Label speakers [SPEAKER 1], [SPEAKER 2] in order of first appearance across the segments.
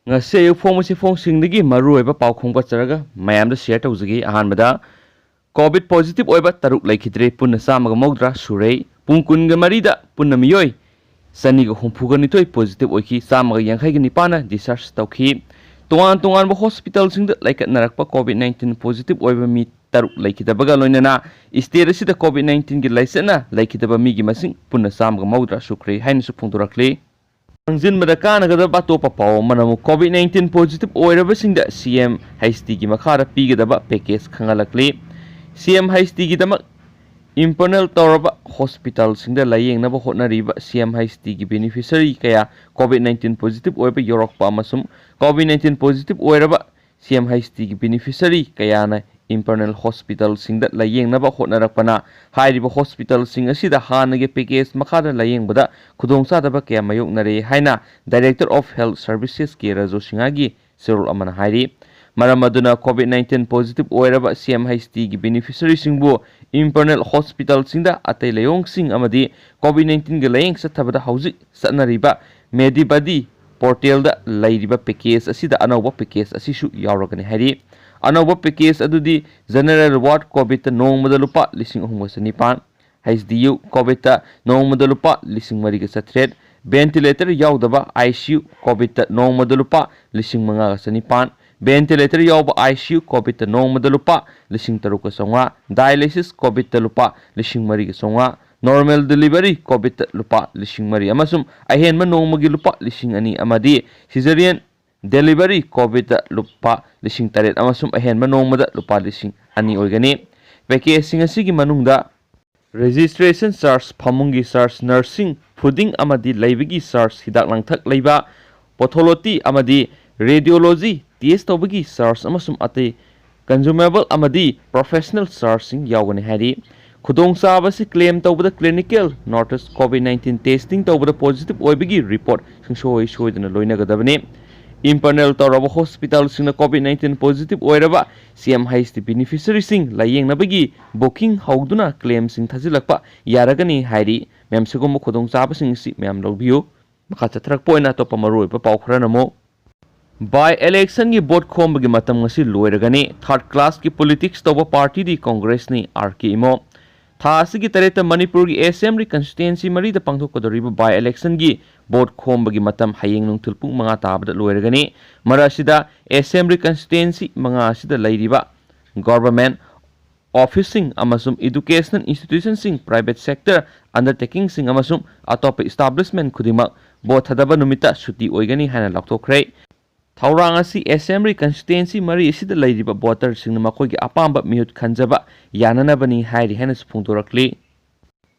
[SPEAKER 1] ngase yu phong singdagi maru oiba paukhong charaga mayamda share tawjagi ahanbada covid positive oiba taruk laikhidre punna samaga mawdra surei pungkunga marida punna miyoi sani ga humpuga nitoi positive oiki samaga yankhai ga nipana discharge tawki tongan ba hospital singda laikat narakpa covid 19 positive oiba mi taruk laikhidabaga loinana state asida covid 19 gi laisana laikhidaba mi gi masing punna samaga mawdra sukre haina su phongdorakle Angjin madakana gada bato papaw manamu COVID-19 positive oirabasingda CM HT gi makhara pigedaba package khangalakli CM HT gi damak impanel tawraba hospital singda layengnaba hotnariba CM HT gi beneficiary kaya COVID-19 positive oiba yorokpa amasum COVID-19 positive oiraba CM HT gi beneficiary kaya na impanel hospital singda layengnaba hotnarakpana hairiba hospital sing asida hanage package makhada layengbada khudongsadaba kaya mayoknare haina director of health services ke rajo singagi serol amana hairi maramaduna covid-19 positive oiraba CMHT gi beneficiary singbu impanel hospital singda atay layong sing amadi covid-19 gi layeng sathabada hauji satnariba medibadi portal da layriba package asida anawba package asisu yauragani hairi anawba package adudi general ward covid nongmada lupa 3,900 HDU covid nongmada lupa 3,300 ventilator yaudaba ICU covid nongmada lupa 5,900 ventilator yauba ICU covid nongmada lupa 3,900 dialysis covid lupa 3,900 normal delivery covid lupa 3,000 amasum ahenma nongmagi lupa 2,000 amadi cesarean delivery covid lupa 8,000 amasum ahenma nongmada lupa 2,000 oigani package sing asigi manungda registration charge phamungi charge nursing fooding amadi laibagi charge hidak langthak leiba pathology amadi radiology test tobagi charge amasum ate consumable amadi professional charge sing yawgani hari khudong sabasi claim tawbada clinical notice covid-19 testing tawbada positive oibagi report sing soidana loinagadabani impanel tawraba hospital sing covid-19 positive oiraba CMHT beneficiary sing layeng nabagi booking hauduna claim sing thajilakpa yaragani hairi mem sigum khudong chaba sing si mem lobbiu makha chatrak poina to pamaroi pa paukhrana by election gi vote khombagi matam ngasi loiragani third class ki politics toba party di congress ni RK imo थासिगी तरह मणिपुर की assembly constituency मरी पांथोकदोरिबा by election की vote खोमबगी मतम हयेंग नुंगथुल पुंग मंगा ताबदा लोयरगनी मरासिदा assembly constituency मंगा सिदा लैरिबा government ऑफिसिंग अमसुम educational institution सिंग private sector undertaking सिंग अमसुम अतोप establishment खुदिमक vote थदबा नुमिता सुटी ओइगनी हाना लक्तोखरे थौरांग असी असेंबली कंस्टिट्युएंसी मरी इसिदा लैरिबा वोटर सिंग मखोगी अपांबा मिहुत खंजबा याननबनी हाइरि हैन सुफुंगदोरक्ली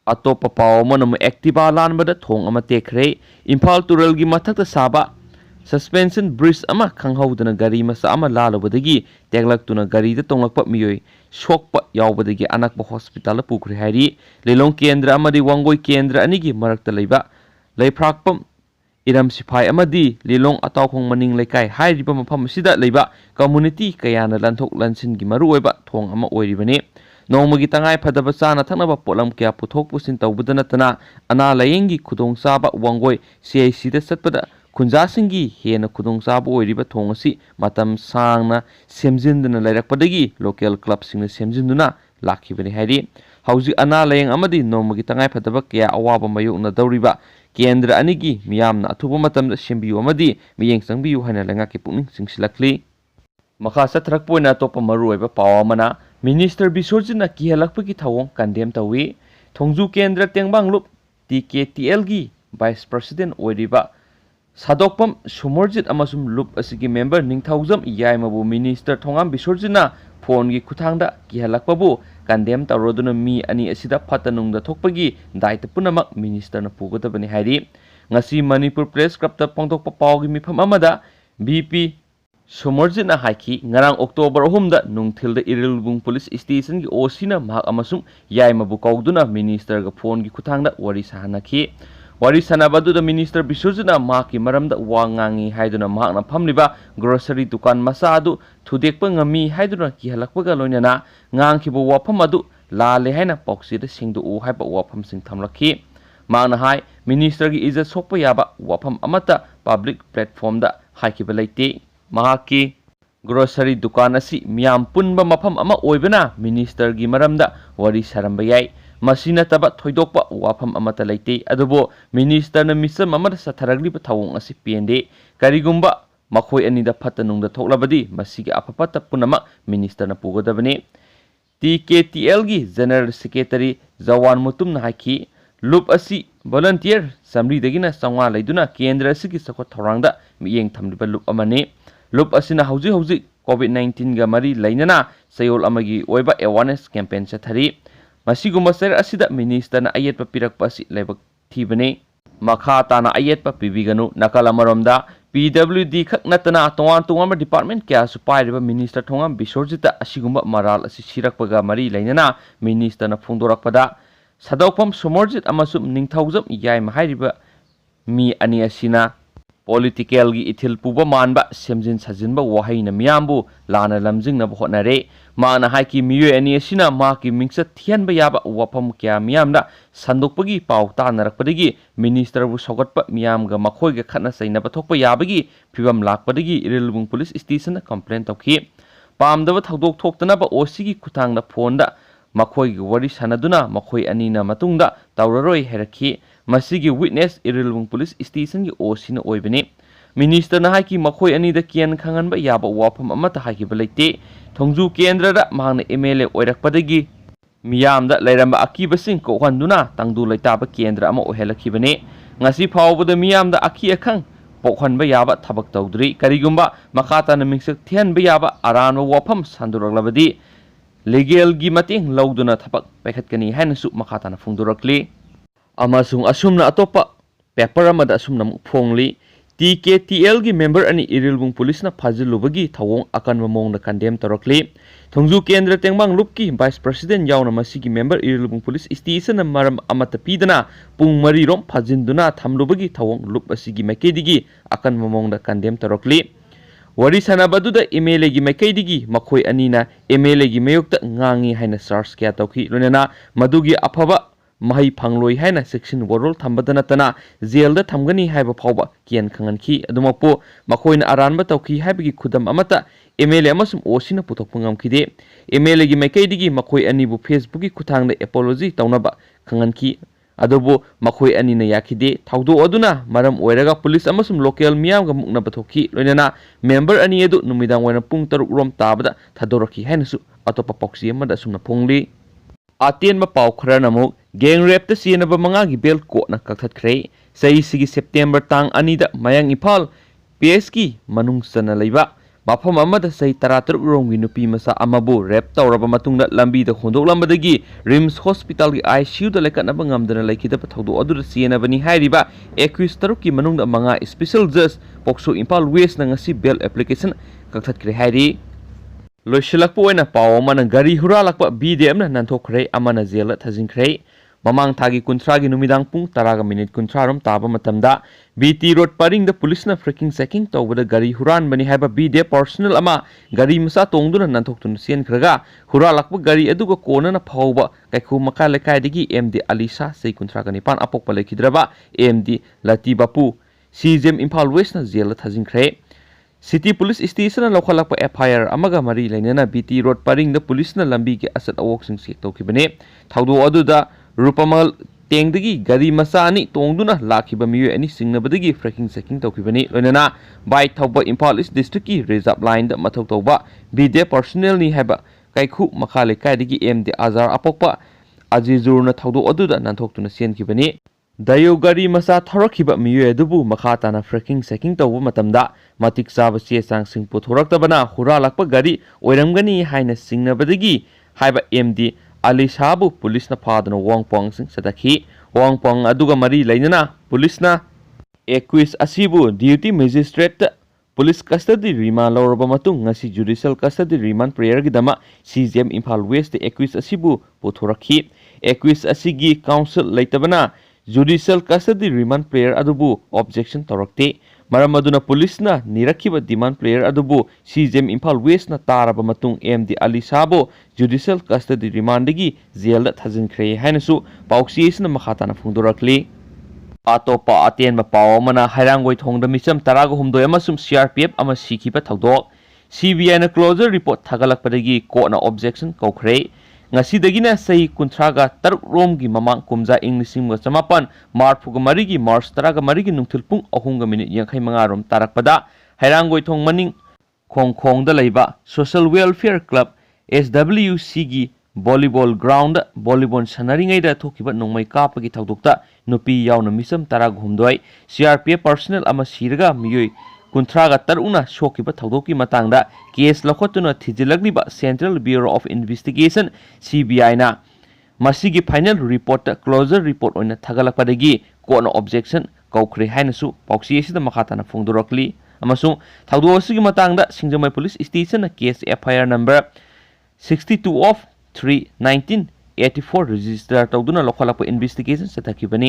[SPEAKER 1] अतोप पाव मनम एक्टिवा लानबदा थोंग अमा तेखरे इम्फाल तुरल गी मथक साबा सस्पेंशन ब्रिज अमा खंगहौदना गाड़ी मसा अमा लालबदगी तेगलक्तुना गाड़ी द तोंगलकपा मियोय सोकपा यावबदगी अनकपा हॉस्पिटल पुखरे हाइरि लेलोंग केंद्र अमदी वांगोय केंद्र अनिगी मरकता लैबा लैफ्राकपम इरम सिफाई अमदी लिलोंग अतावखोंग मनिंग लेकाय हाइरिबा मफम सिदा लैबा कम्युनिटी कयाना लंथोक लंसिन गी मरुओइबा थोंग अमा ओइरिबने नोंमगी तंगाय फदबा चाना थनबा पोलम क्या पुथोक पुसिन तौबदा नतना अना लयेंगी खुदोंग साबा वांगोय CIC दा सतपदा खुंजासिंगी हेना खुदोंग साबा ओइरिबा थोंग असि मतम सांगना सेमजिनदना लैरकपदगी लोकल क्लब सिंगना सेमजिनदुना लाखिबने हाइरि हौजि अना लयेंग अमदी नोंमगी तंगाय फदबा क्या अवाबा मयोकना दौरिबा केंद्र अनिगी मियामना अथुबा मतमदा सेमबियु अमदी मियेंग संगबियु हाना लंगा के पुनिंग सिंगसिलक्ली मखा सथरक पोइना तोप मरुओइबा पावमना मिनिस्टर बिसोरजिना किहलकपगी थवोंग कंडेम तवी थोंजु केंद्र तेंगबांगलुप TKTL गी वाइस प्रेसिडेंट ओइरिबा सादोकपम सुमरजित अमसुम लुप असिगी मेंबर निंगथौजम यायमबु मिनिस्टर थोंगाम बिसोरजिना फोन गी खुथांगदा किहलकपबु कंडेम तवरोदुना मी अनि असिदा फतनुंगदा थोकपगी दायित्व पुनमक मिनिस्टरना पुगदबनि हाइरि ngasi manipur press club ta pangtok pawgi mifam amada BP Sumarjitna haiki ngarang October 3 da nungthil da Irilbung police station gi osina mahak amasung yaimabu kauduna minister ga phone gi khuthang da wari sahanaki wari sanabadu da minister Biswajitna mahaki maram da wangangi haiduna mahakna phamliba grocery dukan masa adu thudekpa ngami haiduna ki halakpa ga loinana ngangkhibu wafam adu lale haina poksi da singdu u haiba wafam sing thamlaki Mana hai minister gi iza sokpa yaba wafam amata public platform da हाइकिबा लेते महाकी grocery दुकान असी मियाम पुनबा मफम अमा ओइबना minister गी मरमदा worry सरंबा याई मसी नतबा थोइदोकपा वाफम अमता लेते अदुबो minister न मिसम अमदा सथरगलिबा थवोंग असी पेंदे करिगुम्बा मखोय अनिदा फतनुंगदा थोकलाबदी मसीगी अफपत पुनमा minister न पुगदबने TKTL गी जनरल सेक्रेटरी जवान मुतुम हाइकी लुप असी वॉलंटियर समरी दगिना संवा लेदुना केंद्र असिगी सखोत थौरांगदा मियेंग थमलिबा लुप अमने लुप असिना हौजी हौजी कोविड-19 गा मरी लैनना सयोल अमगी ओइबा अवेयरनेस कैंपेन चथरी मसीगुम्बा सर असिदा मिनिस्टर न अयेतपा पिरकपा असि लेबक थीबने मखा ताना अयेतपा पिबिगनु नकल अमरोमदा PWD खक नतना तोवान तोवान डिपार्टमेंट क्या सुपाइरिबा मिनिस्टर थोंगा बिश्वजित असिगुम्बा मराल असि सिरकपगा मरी लैनना मिनिस्टर न फोंदोरकपदा सदौफम सुमोरजित अमसुम निंगथौजम याय महाइरिबा मी अनि असिना पॉलिटिकल की इथिल पुबा मानबा सेमजिन सजिनबा वहाइना मियामबु लाना लमजिंगना होटनरे माना हाइकी मियो अनि असिना माकी मिंगसा थियनबा याबा वफम क्या मियामदा संदोकपगी पाव तानरकपदगी मिनिस्टर बु सगतपा मियामगा मखोइगा खतना सैनबा थोकपा याबगी फिबम लाकपदगी इरिलबुंग पुलिस स्टेशन कंप्लेन तौखि पामदबा थौदोक थोक्तनबा ओसीगी खुथांगदा फोनदा मखोइगी वरी सनदुना मखोइ अनिना मतुंगदा तौररोय हेरखि मसीगी विटनेस इरिलबुंग पुलिस स्टेशन की ओसीना ओइबने मिनिस्टर ना हाइकी मखोइ अनिदा कियन खंगनबा याबा वाफम अमता हाइकिबा लेते थोंजू केंद्रदा मांगना MLA ओइरकपदगी मियामदा लैरंबा अकीबसिंग कोहंदुना तंगदु लैताबा केंद्र अमा ओहेलखिबने ngasi फावबदा मियामदा अखी अखंग पोखनबा याबा थबक तौद्री करिगुम्बा मखाताना मिंगसक थियनबा याबा अरानबा वाफम संदुरगलबदी लीगल की मतेंग लौदुना थबक पैखतकनी हैनसु मखाताना फोंदुरकली अमसुंग असुमना अतोपा पेपर अमदा असुमना फोंगली TKTL की मेंबर अनि इरिलबुंग पुलिस ना फाजिलुबगी थवोंग अकनबा मोंगना कंडेम तोरकली थोंजू केंद्र तेंगबांग लुपकी वाइस प्रेसिडेंट यावना मसीगी मेंबर इरिलबुंग पुलिस स्टेशन मरम अमत पीदना पुंग मरी रोम फाजिनदुना थमलुबगी थवोंग लुप असिगी मैकेदिगी अकनबा मोंगना कंडेम तोरकली वरी सनाबदुदा MLA की मैकेदिगी मखोइ अनिना MLA की मयुक्त ngangi हाइना चार्ज क्या तौखि लोनेना मदुगी अफबा महै फंगलोइ हाइना सेक्शन वरोल थंबदना तना जेल दा थमगनी हाइबा फावबा कियन खंगनखि अदुमपो मखोइना अरानबा तौखि हाइबगी खुदम अमता MLA अमसुम ओसिना पुथोकपा ngamखिदे MLA की मैकेदिगी मखोइ अनिबु फेसबुक की खुथांगदा एपोलॉजी तौनबा खंगनखि अदुबो मखोइ अनिना याखिदे थौदो अदुना मरम ओइरगा पुलिस अमसुम लोकल मियामगा मुक्नबा थोखि लोनेना मेंबर अनि अदु नुमिदांग वना पुंग 3 रोम ताबदा थदोरखि हाइनसु अतोपा पॉक्सी अमदा सुमना फोंगली अतेनबा पाव खरनमु गैंग रेप ता सिनबा मंगागी बेल कोना कथतख्रे सही सेप्टेम्बर तांग अनिदा मयंग इफाल PS की मनुंग सना लेबा मफम अमदा सही 13 रोंगी नुपी मसा अमबु रेप तौरबा मतुंगदा लंबी द होंदोकलंबदगी रिम्स हॉस्पिटल की ICU द लेकनबा ngamdana लेखिदबा थौदो अदुर सियनबनी हाइरिबा 21 तरु की मनुंगदा मंगा स्पेशल जज पोक्सो इम्फाल वेस्ट ना ngasi बेल एप्लीकेशन कथतख्रे हाइरि लोइसिलकपा ओइना पाव अमना गारी हुरालकपा BDM ना नंथोखरे अमना जेल थजिंखरे ममांग थागी कुंथ्रा की नुमिदांग पुंग 10 मिनिट कुंथ्रा रोम ताबा मतमदा BT रोड परिंग द पुलिस ना फ्रेकिंग सेकिंग तौबदा गारी हुरान बनी हाइबा BDF पर्सनल अमा गारी मसा तोंगदुना नंथोक्तुन सियनखरगा हुरालकपा गारी अदुगा कोनना फावबा कैखु मका लेखाइदगी MD अलीसा सै कुंथ्रा का निपान अपोकपा लेखिद्रबा MD लती बापू CJM इम्फाल वेस्ट ना जेल थजिंखरे सिटी पुलिस स्टेशन लौखलप FIR अमगा मरी लेनना BT रोड परिंग द पुलिस ना लंबी के असत अवोक्सिंग चेक तौखिबने थौदो अदुदा रूपमल तेंगदगी गारी मसा अनि तोंगदुना लाखिबा मियो अनि सिंगनबदगी फ्रेकिंग सेकिंग तौखिबने लोनना बाइक थौबा इम्फाल ईस्ट डिस्ट्रिक्ट की रिजर्व लाइन द मथौ तौबा BDF पर्सनल नि हैबा कैखु मखाले कायदगी MD आजार अपोकपा अजीजुरना थौदो अदुदा नंथोक्तुना सियनखिबने दयो गारी मसा थरखिबा मियो अदुबु मखाताना फ्रेकिंग सेकिंग तौबा मतमदा मतिक चाबा चे चांगसिंग पुथोरक्तबना हुरालकपा गारी ओइरमगनी हाइना सिंगनबदगी हाइबा MD अलीसाबु पुलिस ना फादना वांगपोंग सिंग सदखि वांगपोंग अदुगा मरी लैनना पुलिस ना 21 असिबु duty magistrate police custody remand लौरबा मतुंग ngasi judicial custody remand prayer गिदमा CJM इम्फाल वेस्ट 21 असिबु पुथोरखि 21 असिगी काउंसिल लैतबना जुडिशियल कस्टडी रिमांड प्रेयर अदुबु ऑब्जेक्शन तौरक्ते मरम अदुना पुलिस ना निरखिबा डिमांड प्लेयर अदुबु CJM इम्फाल वेस्ट ना तारबा मतुंग MD अलीसाबो जुडिशियल कस्टडी रिमांड गी जेल दा थजिनख्रे हाइनसु पाउक्सीस ना मखाताना फोंदोरक्ली। ꯑꯇꯣꯞꯄ ꯑꯇꯦꯟꯕ ꯄꯥꯎ ꯑꯃꯅ ꯍꯩꯔꯥꯡꯒꯣꯏꯊꯣꯡꯗ ꯃꯤꯆꯝ 13 ꯑꯃꯁꯨꯡ CRPF ꯑꯃ ꯁꯤꯈꯤꯕ ꯊꯧꯗꯣꯛ CBIꯅ ꯀ꯭ꯂꯣꯖꯔ ꯔꯤꯄꯣꯔꯠ ꯊꯥꯒꯠꯂꯛꯄꯗꯒꯤ ꯀꯣꯔꯠꯅ ꯑꯣꯕꯖꯦꯛꯁꯟ ꯀꯧꯈ꯭ꯔꯦ ꯉꯁꯤꯗꯒꯤꯅ ꯆꯍꯤ 33 ꯔꯣꯝꯒꯤ ꯃꯃꯥꯡ ꯀꯨꯝꯖꯥ ꯏꯪ 1943ꯒꯤ ꯃꯥꯔꯆ 13ꯒꯤ ꯅꯨꯡꯊꯤꯜ ꯄꯨꯡ 3:55 ꯔꯣꯝ ꯇꯥꯔꯛꯄꯗ ꯍꯩꯔꯥꯡꯒꯣꯏꯊꯣꯡ ꯃꯅꯤꯡ ꯈꯣꯡꯈꯣꯡꯗ ꯂꯩꯕ ꯁꯣꯁꯤꯌꯦꯜ ꯋꯦꯜꯐꯤꯌꯔ ꯀ꯭ꯂꯕ SWCꯒꯤ ꯚꯣꯂꯤꯕꯣꯜ ꯒ꯭ꯔꯥꯎꯟꯗ ꯚꯣꯂꯤꯕꯣꯜ ꯁꯥꯟꯅꯔꯤꯉꯩꯗ ꯊꯣꯛꯈꯤꯕ ꯅꯣꯡꯃꯩ ꯀꯥꯞꯄꯒꯤ ꯊꯧꯗꯣꯛꯇ ꯅꯨꯄꯤ ꯌꯥꯎꯅ ꯃꯤꯆꯝ 13 CRPF ꯄꯔꯁꯣꯅꯦꯜ ꯑꯃ ꯁꯤꯔꯒ ꯃꯤꯑꯣꯏ 33ꯅ ꯁꯣꯛꯈꯤꯕ ꯊꯧꯗꯣꯛꯀꯤ ꯃꯇꯥꯡꯗ ꯀꯦꯁ ꯂꯧꯈꯠꯇꯨꯅ ꯊꯤꯖꯤꯜꯂꯛꯂꯤꯕ ꯁꯦꯟꯇ꯭ꯔꯦꯜ ꯕ꯭ꯌꯨꯔꯣ ꯑꯣꯐ ꯏꯟꯚꯦꯁꯇꯤꯒꯦꯁꯟ CBIꯅ ꯃꯁꯤꯒꯤ ꯐꯥꯏꯅꯦꯜ ꯔꯤꯄꯣꯔꯠꯇ ꯀ꯭ꯂꯣꯖꯔ ꯔꯤꯄꯣꯔꯠ ꯑꯣꯏꯅ ꯊꯥꯒꯠꯂꯛꯄꯗꯒꯤ ꯀꯣꯔꯠꯅ ꯑꯣꯕꯖꯦꯛꯁꯟ ꯀꯧꯈ꯭ꯔꯦ ꯍꯥꯏꯅꯁꯨ ꯄꯥꯎꯆꯦ ꯑꯁꯤꯗ ꯃꯈꯥ ꯇꯥꯅ ꯐꯣꯡꯗꯣꯔꯛꯂꯤ ꯑꯃꯁꯨꯡ ꯊꯧꯗꯣꯛ ꯑꯁꯤꯒꯤ ꯃꯇꯥꯡꯗ ꯁꯤꯡꯖꯃꯩ ꯄꯨꯂꯤꯁ ꯁ꯭ꯇꯦꯁꯟꯅ ꯀꯦꯁ FIR ꯅꯝꯕꯔ 62/3/1984 ꯔꯦꯖꯤꯁꯇꯔ ꯇꯧꯗꯨꯅ ꯂꯧꯈꯠꯂꯛꯄ ꯏꯟꯚꯦꯁꯇꯤꯒꯦꯁꯟ ꯆꯠꯊꯈꯤꯕꯅꯤ